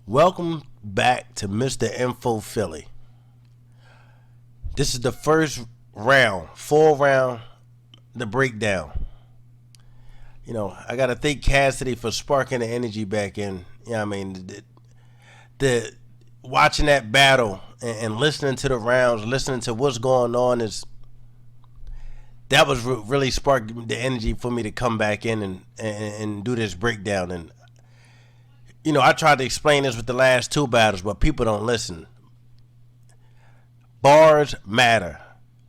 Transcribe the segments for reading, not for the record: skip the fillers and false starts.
Welcome back to Mr. MrinfoPhilly. This is the first round, full round, the breakdown. I gotta thank Cassidy for sparking the energy back in. The watching that battle and listening to the rounds, listening to what's going on that was really sparked the energy for me to come back in and do this breakdown. And I tried to explain this with the last two battles, but people don't listen. Bars matter.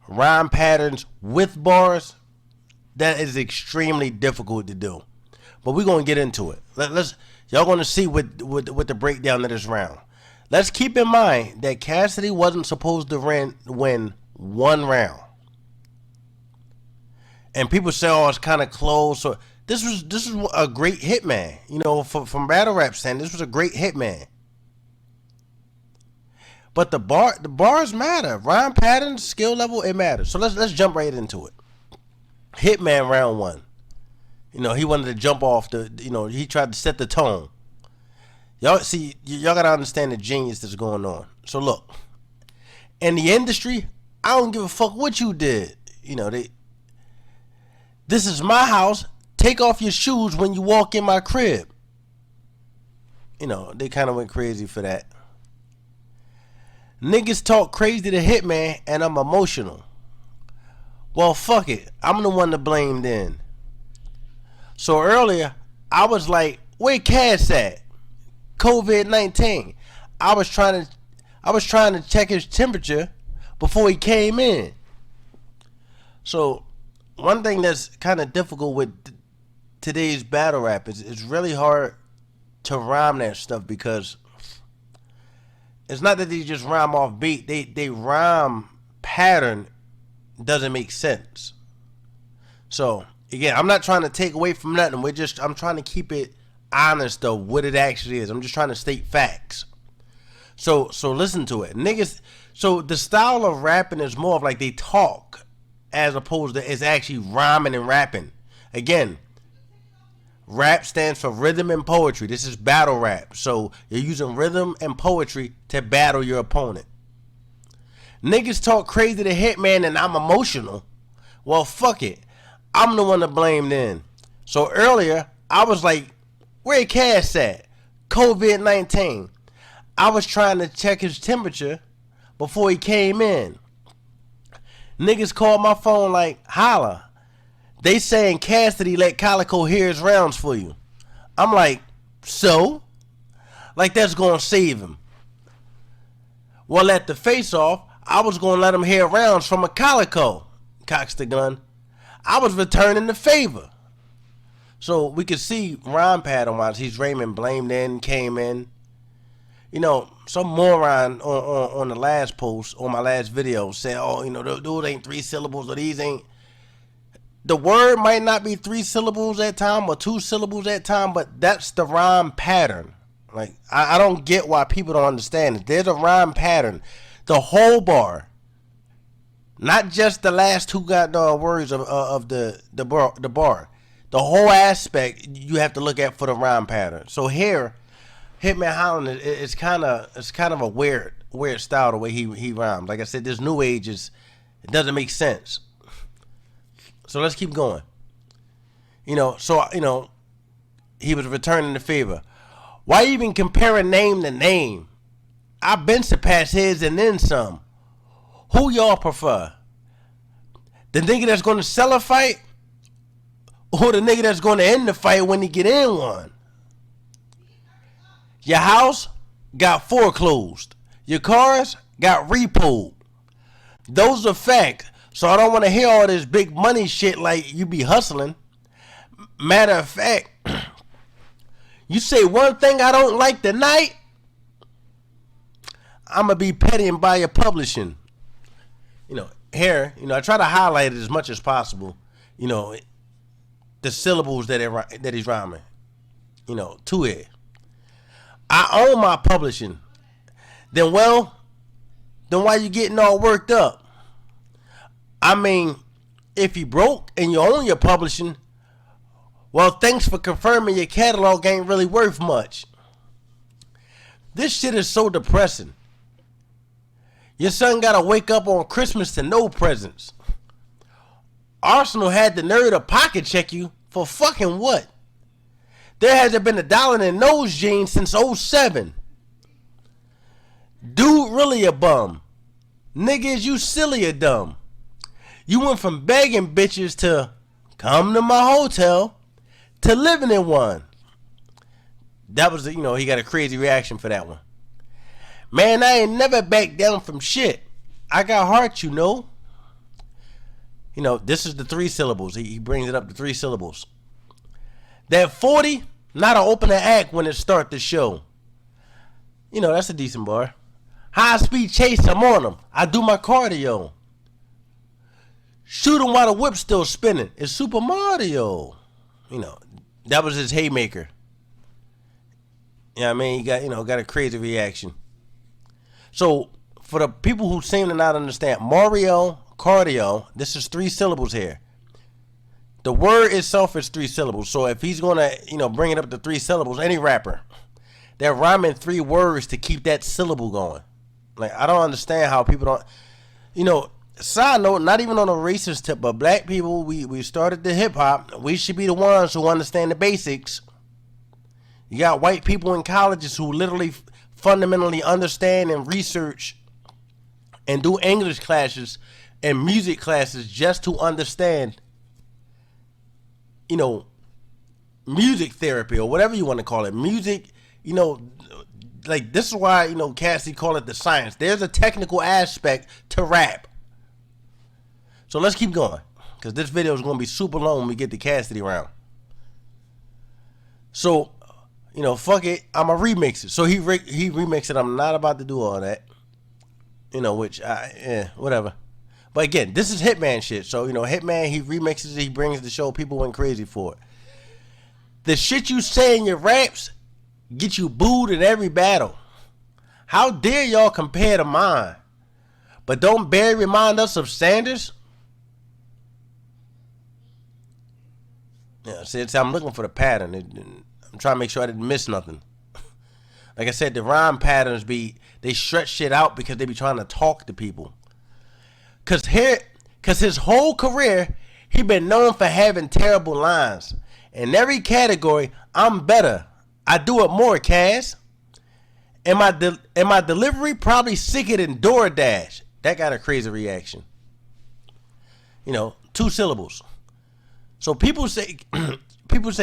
Rhyme patterns with bars, that is extremely difficult to do. But we're gonna get into it. Y'all gonna see what the breakdown of this round. Let's keep in mind that Cassidy wasn't supposed to win one round. And people say, "Oh, it's kind of close." So this was a great Hitman. From battle rap stand, this was a great Hitman. But the bars matter. Rhyme patterns, skill level, it matters. So let's jump right into it. Hitman round one. He wanted to jump off he tried to set the tone. Y'all gotta understand the genius that's going on. So look, in the industry, I don't give a fuck what you did. This is my house. Take off your shoes when you walk in my crib. They kind of went crazy for that. Niggas talk crazy to Hitman and I'm emotional. Well, fuck it. I'm the one to blame then. So earlier, I was like, where Cass at? COVID-19. I was trying to check his temperature before he came in. So one thing that's kind of difficult with today's battle rap is it's really hard to rhyme that stuff, because it's not that they just rhyme off beat. They rhyme pattern doesn't make sense. So again, I'm not trying to take away from nothing. I'm trying to keep it honest of what it actually is. I'm just trying to state facts. So listen to it, niggas. So the style of rapping is more of like they talk, as opposed to it's actually rhyming and rapping. Again, rap stands for rhythm and poetry. This is battle rap. So you're using rhythm and poetry to battle your opponent. Niggas talk crazy to Hitman and I'm emotional. Well, fuck it. I'm the one to blame then. So earlier, I was like, where Cass at? COVID-19. I was trying to check his temperature before he came in. Niggas called my phone like, holla. They saying Cassidy let Calico hear his rounds for you. I'm like, so? Like that's gonna save him. Well, at the face-off, I was gonna let him hear rounds from a Calico. Cocks the gun. I was returning the favor. So we could see rhyme pattern wise, he's Raymond blamed in, came in. Some moron on the last post, on my last video, said, oh, those ain't 3 syllables, or these ain't. The word might not be 3 syllables at time or 2 syllables at time, but that's the rhyme pattern. Like, I don't get why people don't understand it. There's a rhyme pattern. The whole bar. Not just the last 2 goddamn words of the bar. The whole aspect you have to look at for the rhyme pattern. So here, Hitman Holla, it's kind of a weird style the way he rhymes. Like I said, this new age it doesn't make sense. So let's keep going. He was returning the favor. Why even comparing name to name? I've been surpassed his and then some. Who y'all prefer? The nigga that's gonna sell a fight, or the nigga that's gonna end the fight when he get in one? Your house got foreclosed. Your cars got repoed. Those are facts. So I don't want to hear all this big money shit like you be hustling. Matter of fact, you say one thing I don't like tonight, I'm going to be petty and buy your to here, I try to highlight it as much as possible, the syllables that he's rhyming, to it. I own my publishing. Then why you getting all worked up? I mean, if you broke and you own your publishing, well, thanks for confirming your catalog ain't really worth much. This shit is so depressing. Your son gotta wake up on Christmas to no presents. Arsenal had the nerve to pocket check you for fucking what? There hasn't been $1 in those jeans since '07. Dude really a bum. Niggas, you silly or dumb. You went from begging bitches to come to my hotel to living in one. That was, he got a crazy reaction for that one. Man, I ain't never backed down from shit. I got heart, you know. This is the 3 syllables. He brings it up to 3 syllables. That 40, not an opening act when it start the show. That's a decent bar. High speed chase, I'm on them. I do my cardio. Shoot him while the whip's still spinning. It's Super Mario. That was his haymaker. Yeah, he got a crazy reaction. So, for the people who seem to not understand, Mario, cardio, this is 3 syllables here. The word itself is 3 syllables. So if he's gonna, bring it up to 3 syllables, any rapper, they're rhyming 3 words to keep that syllable going. Like, I don't understand how people don't, side note, not even on a racist tip, but black people, we started the hip hop. We should be the ones who understand the basics. You got white people in colleges who literally fundamentally understand and research and do English classes and music classes just to understand, music therapy or whatever you want to call it. Music, like this is why, Cassidy call it the science. There's a technical aspect to rap. So let's keep going, because this video is going to be super long when we get to Cassidy round. So, fuck it, I'ma remix it. So he remixed it. I'm not about to do all that. Which whatever. But again, this is Hitman shit. So, Hitman, he remixes it, he brings the show, people went crazy for it. The shit you say in your raps get you booed in every battle. How dare y'all compare to mine? But don't Barry remind us of Sanders? Yeah, see, I'm looking for the pattern. I'm trying to make sure I didn't miss nothing. Like I said, the rhyme patterns they stretch shit out because they be trying to talk to people. Cause his whole career, he been known for having terrible lines. In every category, I'm better. I do it more, Cass. And my delivery probably sicker than DoorDash. That got a crazy reaction. 2 syllables. So people say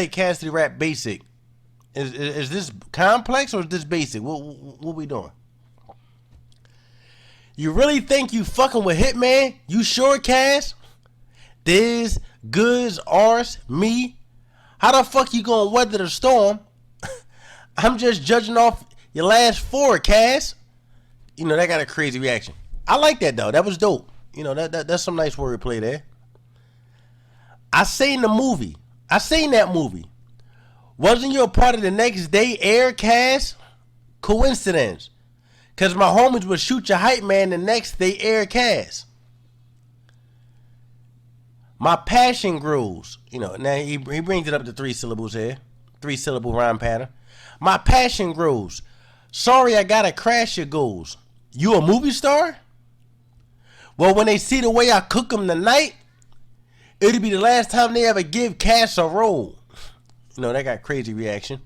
Cassidy rap basic. Is this complex or is this basic? What we doing? You really think you fucking with Hitman? You sure, Cass? This, goods, ours, me. How the fuck you gonna weather the storm? I'm just judging off your last 4, Cass. That got a crazy reaction. I like that though. That was dope. That's some nice wordplay there. I seen that movie. Wasn't you a part of the next day air, Cass? Coincidence. Cause my homies would shoot your hype man the next day air, Cass. My passion grows. Now he brings it up to 3 syllables here. 3 syllable rhyme pattern. My passion grows. Sorry I gotta crash your goals. You a movie star? Well, when they see the way I cook them tonight, it'll be the last time they ever give Cass a role. That got crazy reaction.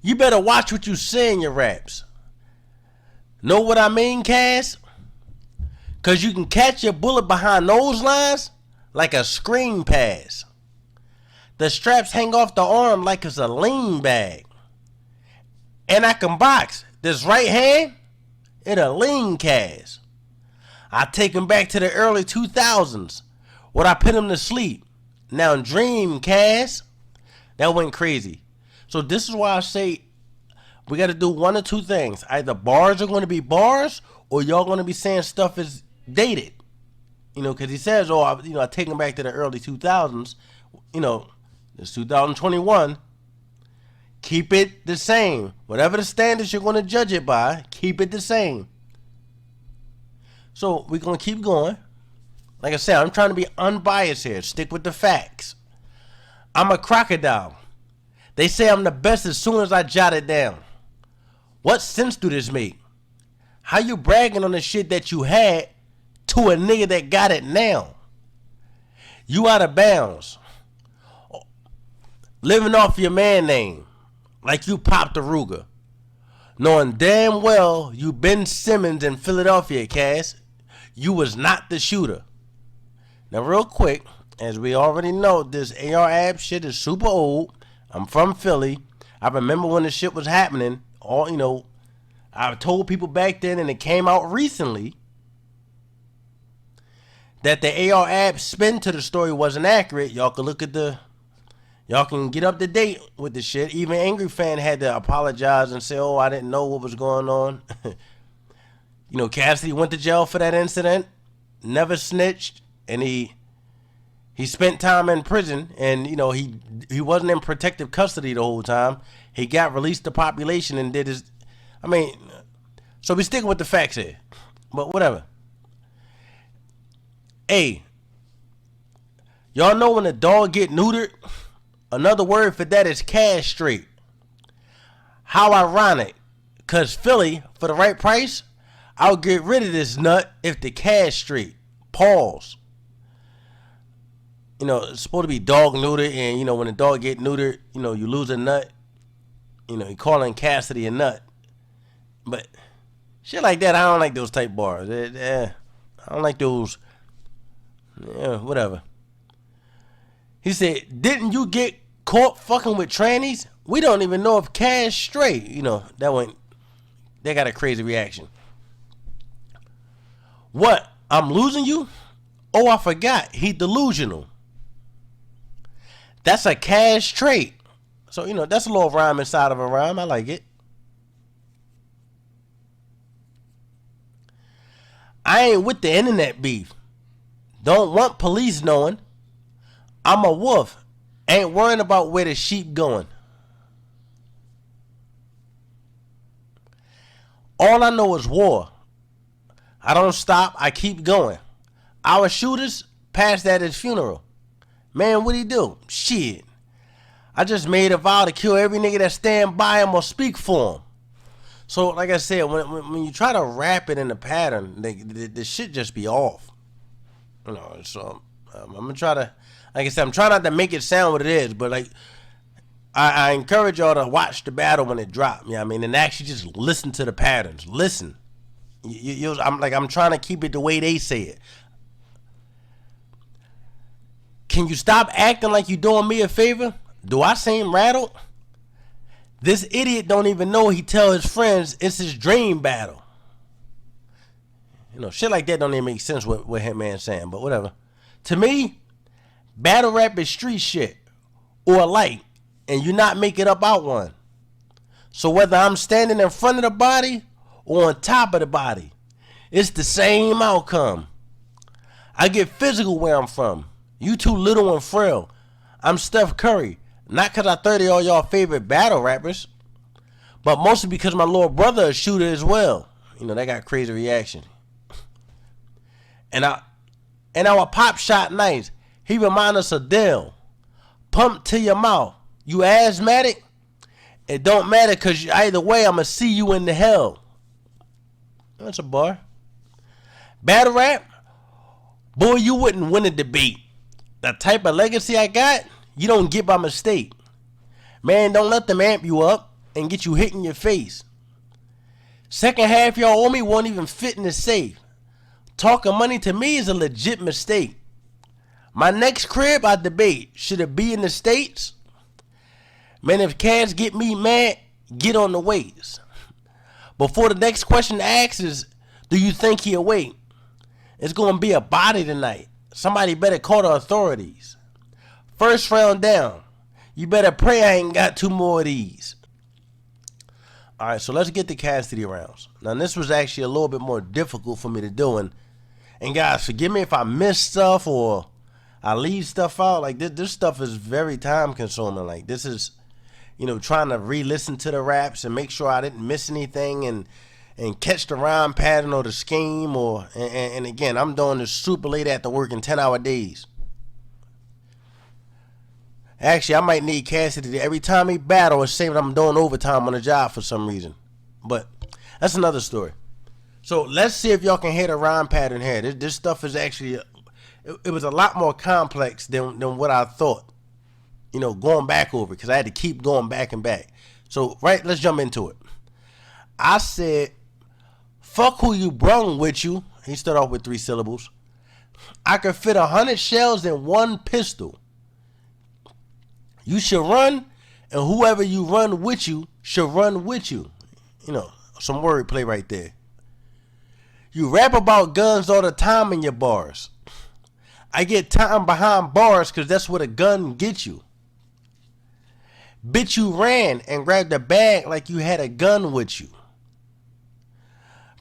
You better watch what you say in your raps. Know what I mean, Cass? Cause you can catch your bullet behind those lines like a screen pass. The straps hang off the arm like it's a lean bag. And I can box. This right hand, it'll lean Cass. I take him back to the early 2000s. When I put him to sleep. Now dream, Cass. That went crazy. So this is why I say we got to do one or 2 things. Either bars are going to be bars, or y'all going to be saying stuff is dated. Because he says, I take him back to the early 2000s. It's 2021. Keep it the same. Whatever the standards you're going to judge it by, keep it the same. So we're going to keep going. Like I said, I'm trying to be unbiased here. Stick with the facts. I'm a crocodile. They say I'm the best as soon as I jot it down. What sense do this make? How you bragging on the shit that you had to a nigga that got it now? You out of bounds. Living off your man name like you popped a Ruger. Knowing damn well you Ben Simmons in Philadelphia, Cass. You was not the shooter. Now real quick, as we already know, this AR app shit is super old. I'm from Philly. I remember when the shit was happening. All, you know, I told people back then, and it came out recently, that the AR app spin to the story wasn't accurate. Y'all can look at y'all can get up to date with the shit. Even Angry Fan had to apologize and say, oh, I didn't know what was going on. You know, Cassidy went to jail for that incident, never snitched, and he spent time in prison, and you know he wasn't in protective custody the whole time. He got released to population and did his. I mean, so we sticking with the facts here, but whatever. Hey, y'all know when a dog get neutered, another word for that is castrate. How ironic, cause Philly, for the right price, I'll get rid of this nut if the castrate. Pause. You know, it's supposed to be dog neutered, and you know when a dog get neutered, you know you lose a nut. You know, you calling Cassidy a nut, but shit like that, I don't like those type bars. I don't like those. Yeah, whatever. He said, "Didn't you get caught fucking with trannies? We don't even know if Cash straight." You know that went. They got a crazy reaction. What? I'm losing you? Oh, I forgot. He delusional. That's a Cash trait. So, you know, that's a little rhyme inside of a rhyme. I like it. I ain't with the internet beef. Don't want police knowing. I'm a wolf. Ain't worrying about where the sheep going. All I know is war. I don't stop. I keep going. Our shooters passed at his funeral. Man, what'd he do? Shit. I just made a vow to kill every nigga that stand by him or speak for him. So, like I said, when you try to rap it in a pattern, the shit just be off. You know, so I'm gonna try to, like I said, I'm trying not to make it sound what it is, but like, I encourage y'all to watch the battle when it drops. You know what I mean? And actually just listen to the patterns. Listen. I'm trying to keep it the way they say it. Can you stop acting like you doing me a favor? Do I seem rattled? This idiot don't even know he tell his friends it's his dream battle. You know, shit like that don't even make sense what Hitman's saying, but whatever. To me, battle rap is street shit or light, and you not make it up out one. So whether I'm standing in front of the body or on top of the body, it's the same outcome. I get physical where I'm from. You too little and frail. I'm Steph Curry. Not because I 30 all y'all favorite battle rappers, but mostly because my little brother is a shooter as well. You know, that got crazy reaction. And our pop shot nice. He remind us of Dell. Pump to your mouth. You asthmatic? It don't matter because either way, I'm going to see you in the hell. That's a bar. Battle rap? Boy, you wouldn't win a debate. The type of legacy I got, you don't get by mistake. Man, don't let them amp you up and get you hit in your face. Second half y'all owe me won't even fit in the safe. Talking money to me is a legit mistake. My next crib I debate. Should it be in the States? Man, if cats get me mad, get on the ways. Before the next question asks is, do you think he'll wait? It's going to be a body tonight. Somebody better call the authorities. First round down. You better pray I ain't got two more of these. Alright, so let's get to Cassidy rounds. Now this was actually a little bit more difficult for me to do. And guys, forgive me if I miss stuff or I leave stuff out. Like this stuff is very time consuming. Like this is, you know, trying to re-listen to the raps and make sure I didn't miss anything and catch the rhyme pattern or the scheme and again, I'm doing this super late after working 10-hour days. Actually, I might need Cassidy to, every time he battle and say that I'm doing overtime on the job for some reason. But that's another story. So let's see if y'all can hear the rhyme pattern here. This stuff is actually, it was a lot more complex than what I thought. You know, going back over, because I had to keep going back and back. So, right, let's jump into it. I said, fuck who you brung with you. He started off with 3 syllables. I could fit 100 shells in one pistol. You should run, and whoever you run with you should run with you. You know, some wordplay right there. You rap about guns all the time in your bars. I get time behind bars because that's what a gun gets you. Bitch, you ran and grabbed the bag like you had a gun with you.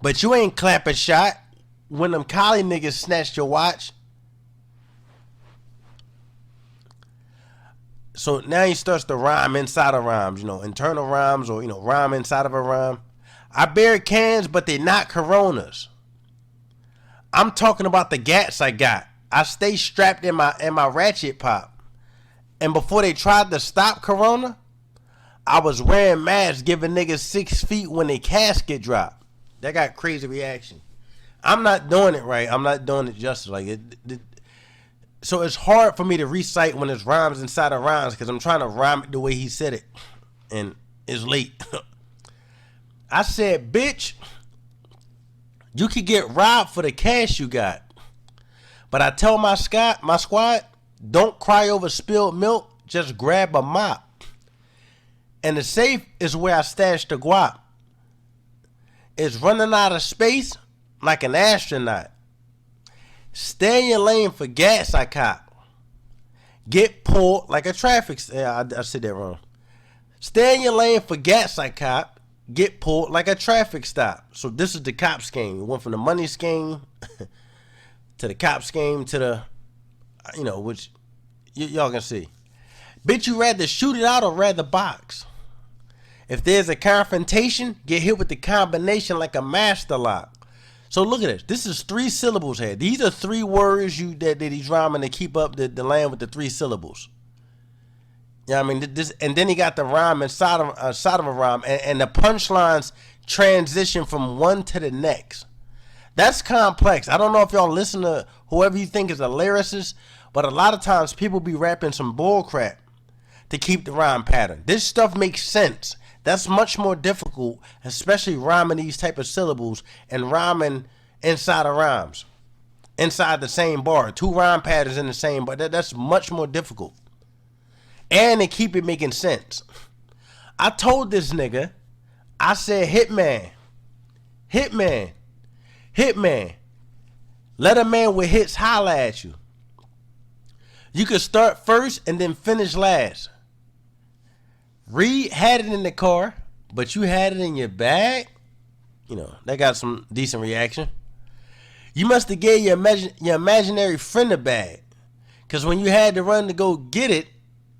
But you ain't clap a shot when them collie niggas snatched your watch. So now he starts to rhyme inside of rhymes, you know, internal rhymes, or, you know, rhyme inside of a rhyme. I bear cans, but they not Coronas. I'm talking about the gats I got. I stay strapped in my ratchet pop. And before they tried to stop Corona, I was wearing masks giving niggas 6 feet when they casket dropped. That got crazy reaction. I'm not doing it right. I'm not doing it justice. Like it, so it's hard for me to recite when it's rhymes inside of rhymes because I'm trying to rhyme it the way he said it. And it's late. I said, bitch, you could get robbed for the cash you got. But I tell my squad, don't cry over spilled milk, just grab a mop. And the safe is where I stash the guap. It's running out of space like an astronaut. Stay in your lane for gas I cop. Get pulled like a traffic stop. Yeah, I said that wrong. Stay in your lane for gas I cop. Get pulled like a traffic stop. So this is the cop scheme. It went from the money scheme to the cop scheme to the, you know, which y'all can see. Bitch, you rather shoot it out or rather box? If there's a confrontation, get hit with the combination like a master lock. So look at this. This is 3 syllables here. These are 3 words that he's rhyming to keep up the line with the 3 syllables. You know what I mean? This, and then he got the rhyme inside of a rhyme, and the punchlines transition from one to the next. That's complex. I don't know if y'all listen to whoever you think is a lyricist, but a lot of times people be rapping some bull crap to keep the rhyme pattern. This stuff makes sense. That's much more difficult, especially rhyming these type of syllables and rhyming inside of rhymes, inside the same bar. 2 rhyme patterns in the same bar. That's much more difficult. And to keep it making sense. I told this nigga, I said, Hitman, Hitman, Hitman. Let a man with hits holla at you. You could start first and then finish last. Reed had it in the car, but you had it in your bag. You know, that got some decent reaction. You must have gave your imaginary friend a bag. Because when you had to run to go get it,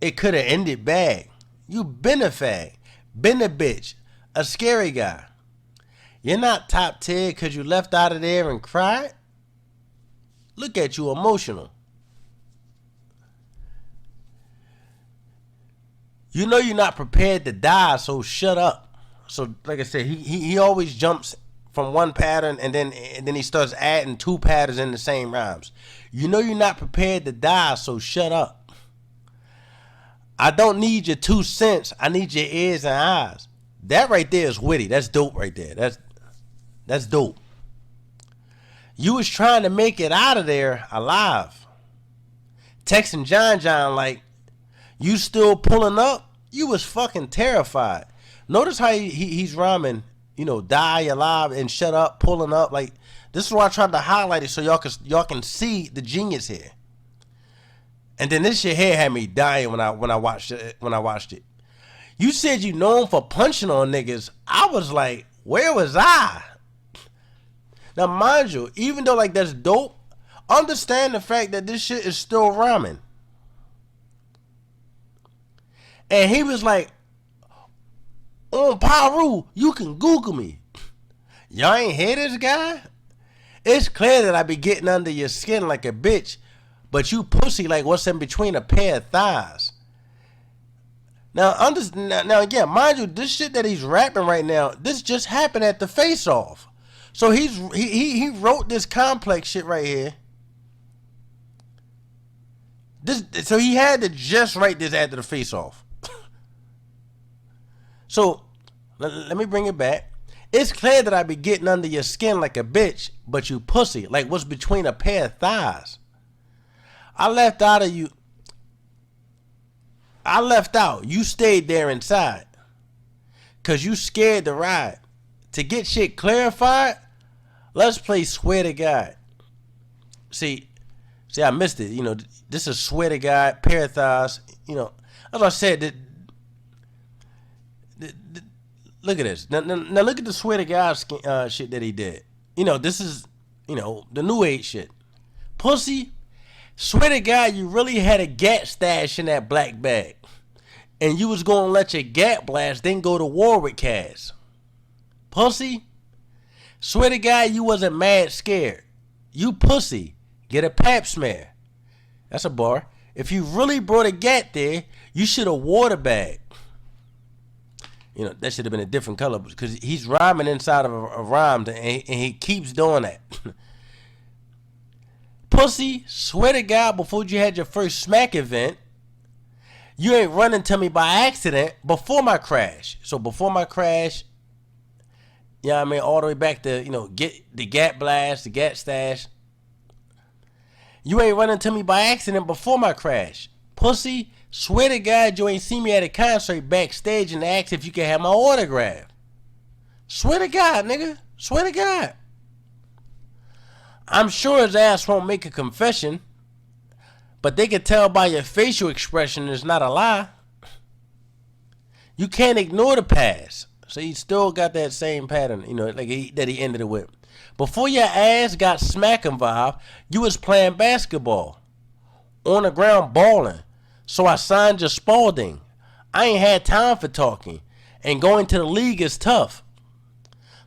it could have ended bad. You been a fag, been a bitch, a scary guy. You're not top tier because you left out of there and cried. Look at you, emotional. You know you're not prepared to die, so shut up. So, like I said, he always jumps from one pattern and then he starts adding 2 patterns in the same rhymes. You know you're not prepared to die, so shut up. I don't need your 2 cents. I need your ears and eyes. That right there is witty. That's dope right there. That's dope. You was trying to make it out of there alive. Texting John like, you still pulling up? You was fucking terrified. Notice how he's rhyming, you know, die alive and shut up, pulling up. Like, this is why I tried to highlight it so y'all can see the genius here. And then this shit here had me dying when I watched it. You said you known for punching on niggas. I was like, where was I? Now mind you, even though like that's dope, understand the fact that this shit is still rhyming. And he was like, on Paru, you can Google me. Y'all ain't hear this guy? It's clear that I be getting under your skin like a bitch, but you pussy like what's in between a pair of thighs. Now again, mind you, this shit that he's rapping right now, this just happened at the Face Off. So he wrote this complex shit right here. So he had to just write this after the Face Off. So let me bring it back. It's clear that I be getting under your skin like a bitch, but you pussy, like what's between a pair of thighs. I left out. You stayed there inside. Cause you scared to ride. To get shit clarified, let's play Swear to God. See, I missed it. You know, this is Swear to God, pair of thighs. You know, as I said, look at this. Now look at the Swear to God shit that he did. You know, this is, you know, the new age shit. Pussy, swear to God, you really had a gat stash in that black bag. And you was going to let your gat blast, then go to war with Cass. Pussy, swear to God, you wasn't mad scared. You pussy, get a pap smear. That's a bar. If you really brought a gat there, you should have wore the bag. You know, that should have been a different color because he's rhyming inside of a rhyme and he keeps doing that. Pussy, swear to God, before you had your first smack event, you ain't running to me by accident before my crash. So before my crash, you know what I mean, all the way back to, you know, get the gat blast, the gat stash. You ain't running to me by accident before my crash. Pussy, swear to God you ain't see me at a concert backstage and asked if you could have my autograph. Swear to God, nigga. Swear to God. I'm sure his ass won't make a confession, but they can tell by your facial expression it's not a lie. You can't ignore the past. So he still got that same pattern, you know, like that he ended it with. Before your ass got smack involved, you was playing basketball. On the ground balling. So I signed your Spalding. I ain't had time for talking. And going to the league is tough.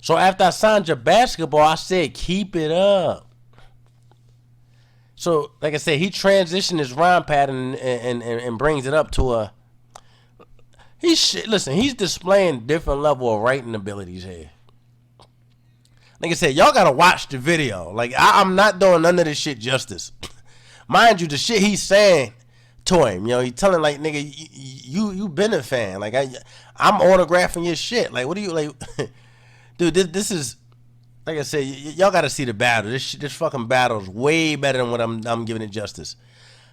So after I signed your basketball, I said, keep it up. So, like I said, he transitioned his rhyme pattern and brings it up to a... Listen, he's displaying different level of writing abilities here. Like I said, y'all gotta watch the video. Like, I'm not doing none of this shit justice. Mind you, the shit he's saying to him, you know, he's telling like, nigga, you been a fan. Like, I'm autographing your shit. Like, what do you, like... Dude, this is... Like I said, y'all got to see the battle. This fucking battle is way better than what I'm giving it justice.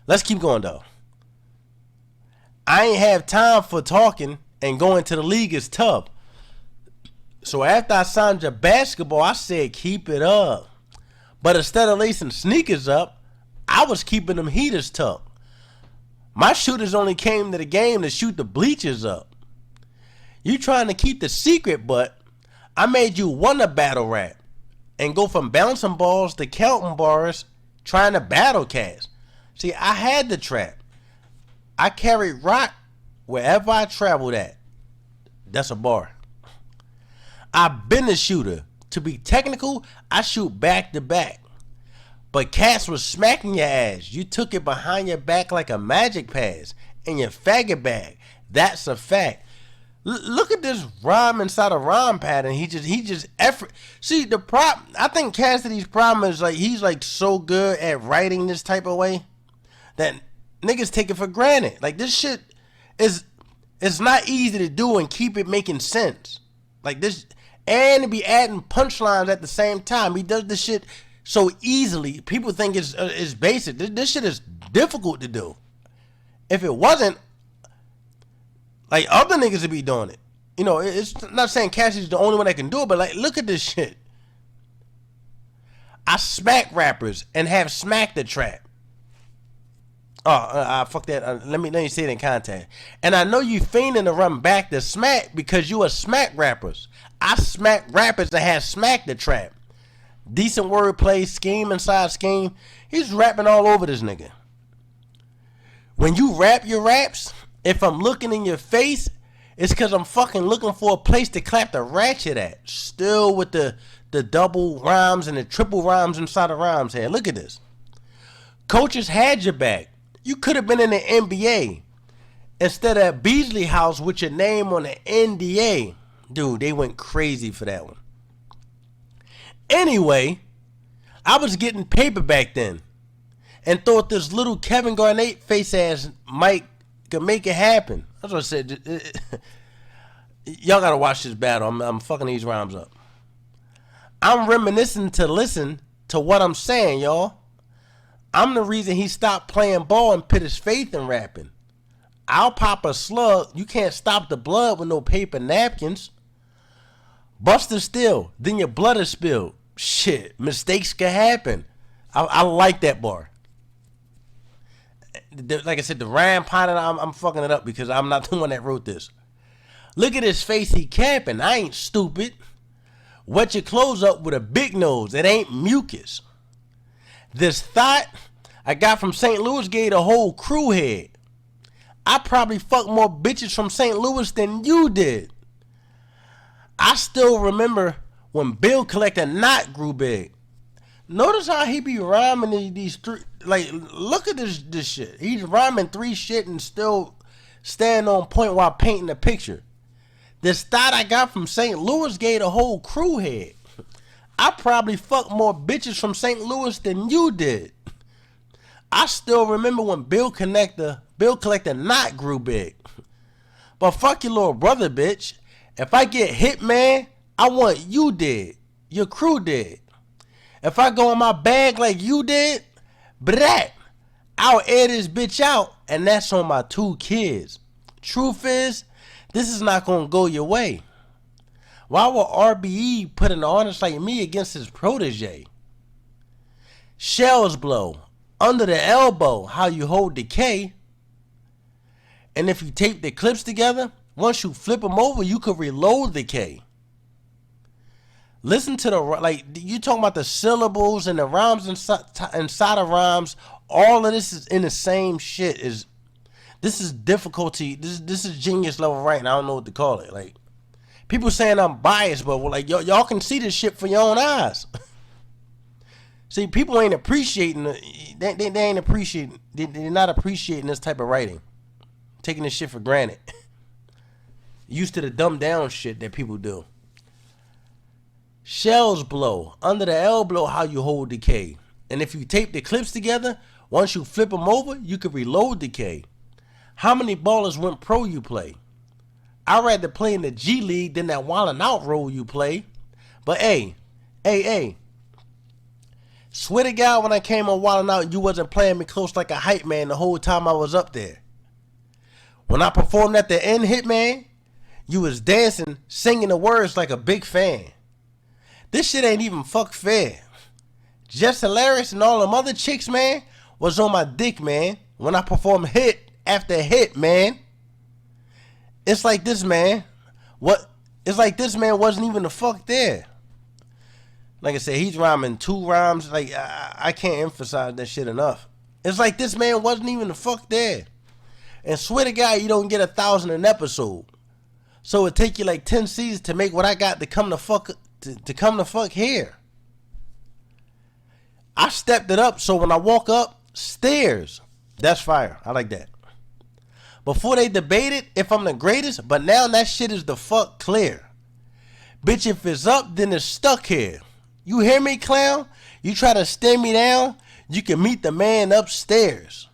Let's keep going, though. I ain't have time for talking, and going to the league is tough. So after I signed your basketball, I said, keep it up. But instead of lacing sneakers up, I was keeping them heaters tucked. My shooters only came to the game to shoot the bleachers up. You trying to keep the secret, but I made you want to battle rap and go from bouncing balls to counting bars trying to battle cast. See, I had the trap. I carried rock wherever I traveled at. That's a bar. I've been a shooter. To be technical, I shoot back to back. But Cass was smacking your ass. You took it behind your back like a magic pass in your faggot bag. That's a fact. Look at this rhyme inside a rhyme pattern. He just effort. See, I think Cassidy's problem is like he's like so good at writing this type of way that niggas take it for granted. Like this shit it's not easy to do and keep it making sense. Like this, and to be adding punchlines at the same time. He does this shit so easily. People think it's basic. This shit is difficult to do. If it wasn't, like, other niggas would be doing it. You know, it's not saying Cassidy's the only one that can do it, but, like, look at this shit. I smack rappers and have smacked the trap. Fuck that. Let me say it in context. And I know you fiending to run back to smack because you are smack rappers. I smack rappers that have smacked the trap. Decent wordplay, scheme inside scheme. He's rapping all over this nigga. When you rap your raps... If I'm looking in your face, it's because I'm fucking looking for a place to clap the ratchet at. Still with the double rhymes and the triple rhymes inside of rhymes here. Look at this. Coaches had your back. You could have been in the NBA. instead of Beasley House with your name on the NDA. Dude, they went crazy for that one. Anyway, I was getting paper back then and thought this little Kevin Garnett face ass Mike could make it happen. That's what I said. Y'all gotta watch this battle. I'm fucking these rhymes up. I'm reminiscing to listen to what I'm saying, y'all. I'm the reason he stopped playing ball and put his faith in rapping. I'll pop a slug. You can't stop the blood with no paper napkins. Buster still, then your blood is spilled. Shit, mistakes can happen. I like that bar. Like I said, the rhyme pattern, I'm fucking it up because I'm not the one that wrote this. Look at his face, he capping. I ain't stupid. Wet your clothes up with a big nose. It ain't mucus. This thought I got from St. Louis gave the whole crew head. I probably fucked more bitches from St. Louis than you did. I still remember when Bill Collector Knot grew big. Notice how he be rhyming these three. Like, look at this shit. He's rhyming three shit and still stand on point while painting a picture. This thought I got from St. Louis gave the whole crew head. I probably fucked more bitches from St. Louis than you did. I still remember when Bill Collector Knot grew big. But fuck your little brother, bitch. If I get hit, man, I want you dead. Your crew dead. If I go in my bag like you did, brat, I'll air this bitch out, and that's on my 2 kids. Truth is, this is not gonna go your way. Why would RBE put an artist like me against his protege? Shells blow under the elbow, how you hold decay. And if you tape the clips together, once you flip them over, you could reload the K. Listen to the, like, you talking about the syllables and the rhymes inside of rhymes. All of this is in the same shit. This is difficulty. This is genius level writing. I don't know what to call it. Like, people saying I'm biased, but like y'all can see this shit for your own eyes. See, people ain't appreciating they ain't appreciating. They're not appreciating this type of writing. Taking this shit for granted. Used to the dumbed down shit that people do. Shells blow under the elbow, how you hold decay. And if you tape the clips together, once you flip them over, you can reload decay. How many ballers went pro you play? I'd rather play in the G League than that wildin' out role you play. But hey. Swear to God, when I came on Wildin' Out, you wasn't playing me close like a hype man the whole time I was up there. When I performed at the end, Hitman, you was dancing, singing the words like a big fan. This shit ain't even fuck fair. Just Hilarious and all them other chicks, man, was on my dick, man, when I performed hit after hit, man. It's like this man wasn't even the fuck there. Like I said, he's rhyming 2 rhymes. Like, I can't emphasize that shit enough. It's like this man wasn't even the fuck there. And swear to God, you don't get 1,000 an episode. So it take you like 10 seasons to make what I got to come the fuck here. I stepped it up, so when I walk up stairs, that's fire. I like that. Before they debated if I'm the greatest, but now that shit is the fuck clear. Bitch, if it's up, then it's stuck here. You hear me, clown? You try to stare me down, you can meet the man upstairs.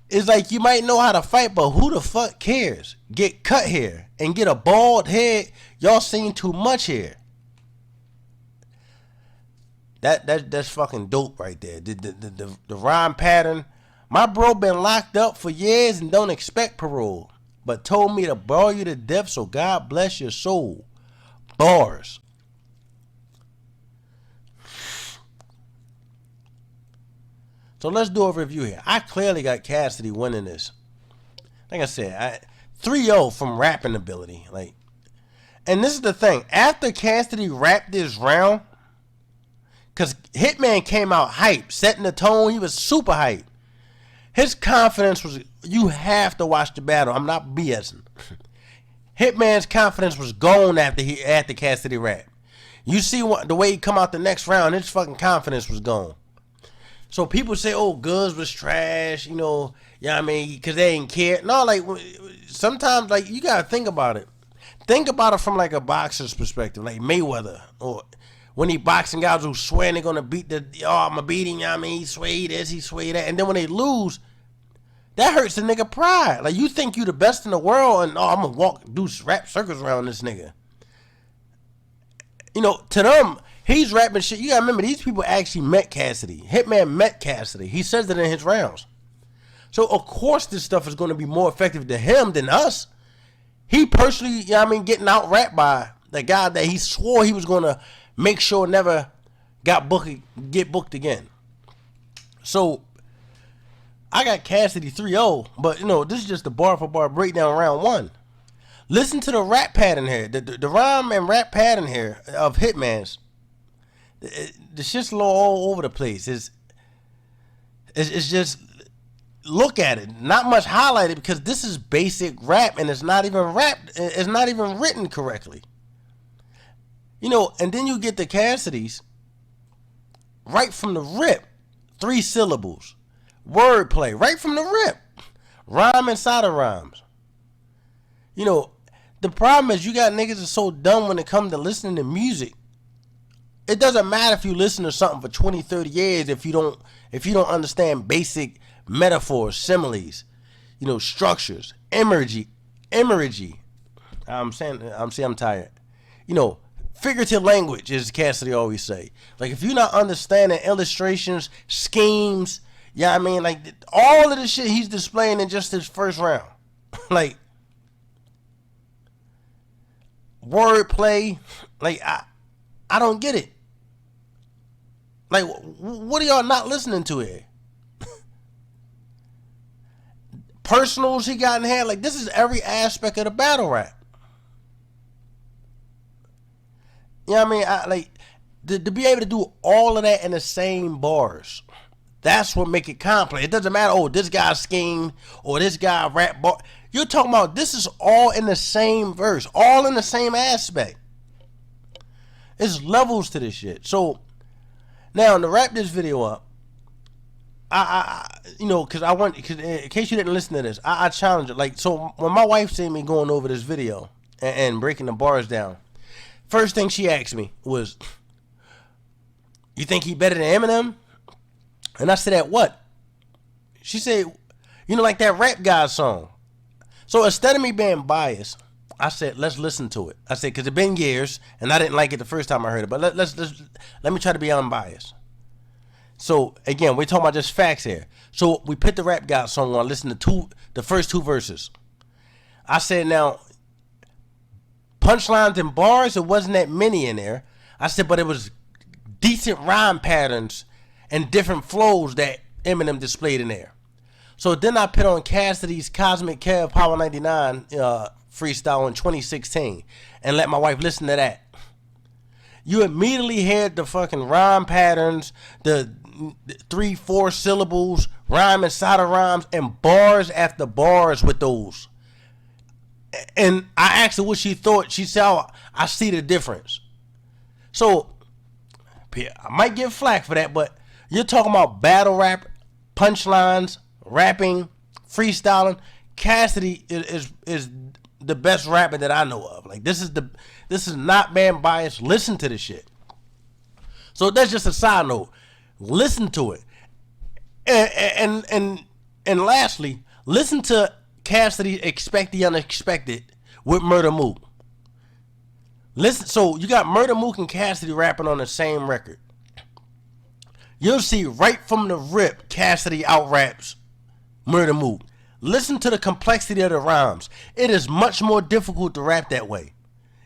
It's like you might know how to fight, but who the fuck cares? Get cut here and get a bald head. Y'all seen too much here. That's fucking dope right there. The rhyme pattern. My bro been locked up for years and don't expect parole, but told me to bore you to death, so God bless your soul. Bars. So let's do a review here. I clearly got Cassidy winning this. Like I said, 3-0 from rapping ability. Like, and this is the thing. After Cassidy rapped this round, because Hitman came out hype, setting the tone. He was super hype. His confidence was, you have to watch the battle. I'm not BSing. Hitman's confidence was gone after Cassidy rap. You see the way he come out the next round, his fucking confidence was gone. So people say, "Oh, Goods was trash," you know. Yeah, I mean, because they ain't care. No, like sometimes, like you gotta think about it. Think about it from like a boxer's perspective, like Mayweather, or when he boxing guys who swear they're gonna beat I'm gonna beat him. You know what I mean, he sway this, he sway that, and then when they lose, that hurts the nigga pride. Like you think you the best in the world, and I'm gonna do rap circles around this nigga. You know, to them, he's rapping shit. You gotta remember, these people actually met Cassidy. Hitman met Cassidy. He says that in his rounds. So, of course, this stuff is going to be more effective to him than us. He personally, you know what I mean, getting out rapped by the guy that he swore he was going to make sure never get booked again. So, I got Cassidy 3-0, but, you know, this is just the bar for bar breakdown round one. Listen to the rap pattern here. The rhyme and rap pattern here of Hitman's. The shit's a little all over the place. It's just, look at it. Not much highlighted because this is basic rap and it's not even rapped. It's not even written correctly. You know, and then you get the Cassidy's right from the rip. 3 syllables. Wordplay right from the rip. Rhyme inside of rhymes. You know, the problem is you got niggas that's so dumb when it comes to listening to music. It doesn't matter if you listen to something for 20, 30 years if you don't understand basic metaphors, similes, you know, structures, imagery. I'm tired. You know, figurative language, as Cassidy always say. Like if you're not understanding illustrations, schemes, yeah, I mean, like all of the shit he's displaying in just his first round. Like wordplay, like I don't get it. Like, what are y'all not listening to here? Personals he got in here, like this is every aspect of the battle rap. You know what I mean? To be able to do all of that in the same bars. That's what make it complex. It doesn't matter, oh, this guy schemed or this guy rap bar. You're talking about this is all in the same verse, all in the same aspect. There's levels to this shit. So now to wrap this video up, I you know, cause in case you didn't listen to this, I challenge it. Like, so when my wife seen me going over this video and breaking the bars down, first thing she asked me was, "You think he better than Eminem?" And I said, "At what?" She said, "You know, like that Rap God song." So instead of me being biased, I said, let's listen to it. I said, because it's been years, and I didn't like it the first time I heard it, but let me try to be unbiased. So, again, we're talking about just facts here. So, we put the Rap God song on, listen to the first 2 verses. I said, now, punchlines and bars, it wasn't that many in there. I said, but it was decent rhyme patterns and different flows that Eminem displayed in there. So then I put on Cassidy's Cosmic Kev Power 99 freestyle in 2016 and let my wife listen to that. You immediately heard the fucking rhyme patterns, the 3-4 syllables, rhyme inside of rhymes, and bars after bars with those. And I asked her what she thought. She said, "Oh, I see the difference." So I might get flack for that, but you're talking about battle rap, punchlines, rapping, freestyling. Cassidy is the best rapper that I know of. Like this is not man biased. Listen to this shit. So that's just a side note. Listen to it. And lastly, listen to Cassidy Expect the Unexpected with Murder Mook. Listen, so you got Murder Mook and Cassidy rapping on the same record. You'll see right from the rip, Cassidy out raps Murder Mook. Listen to the complexity of the rhymes. It is much more difficult to rap that way.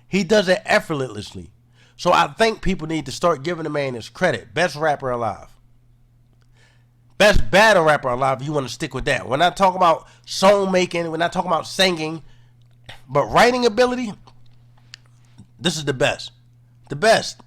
He does it effortlessly. So I think people need to start giving the man his credit. Best rapper alive. Best battle rapper alive, if you want to stick with that. We're not talking about song making. We're not talking about singing. But writing ability, this is the best. The best.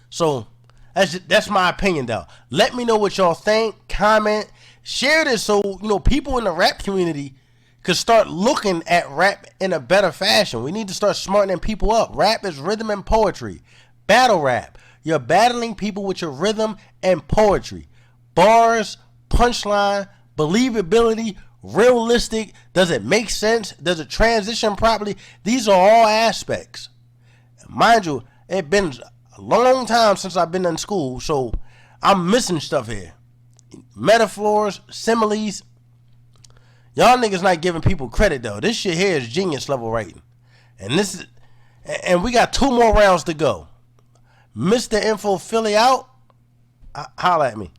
So that's my opinion, though. Let me know what y'all think. Comment. Share this so, you know, people in the rap community could start looking at rap in a better fashion. We need to start smartening people up. Rap is rhythm and poetry. Battle rap. You're battling people with your rhythm and poetry. bars, punchline, believability, realistic. Does it make sense? Does it transition properly? These are all aspects. Mind you, it's been a long time since I've been in school, so I'm missing stuff here. Metaphors, similes. Y'all niggas not giving people credit though. This shit here is genius level writing. And we got 2 more rounds to go. Mr. MrinfoPhilly out. Holla at me.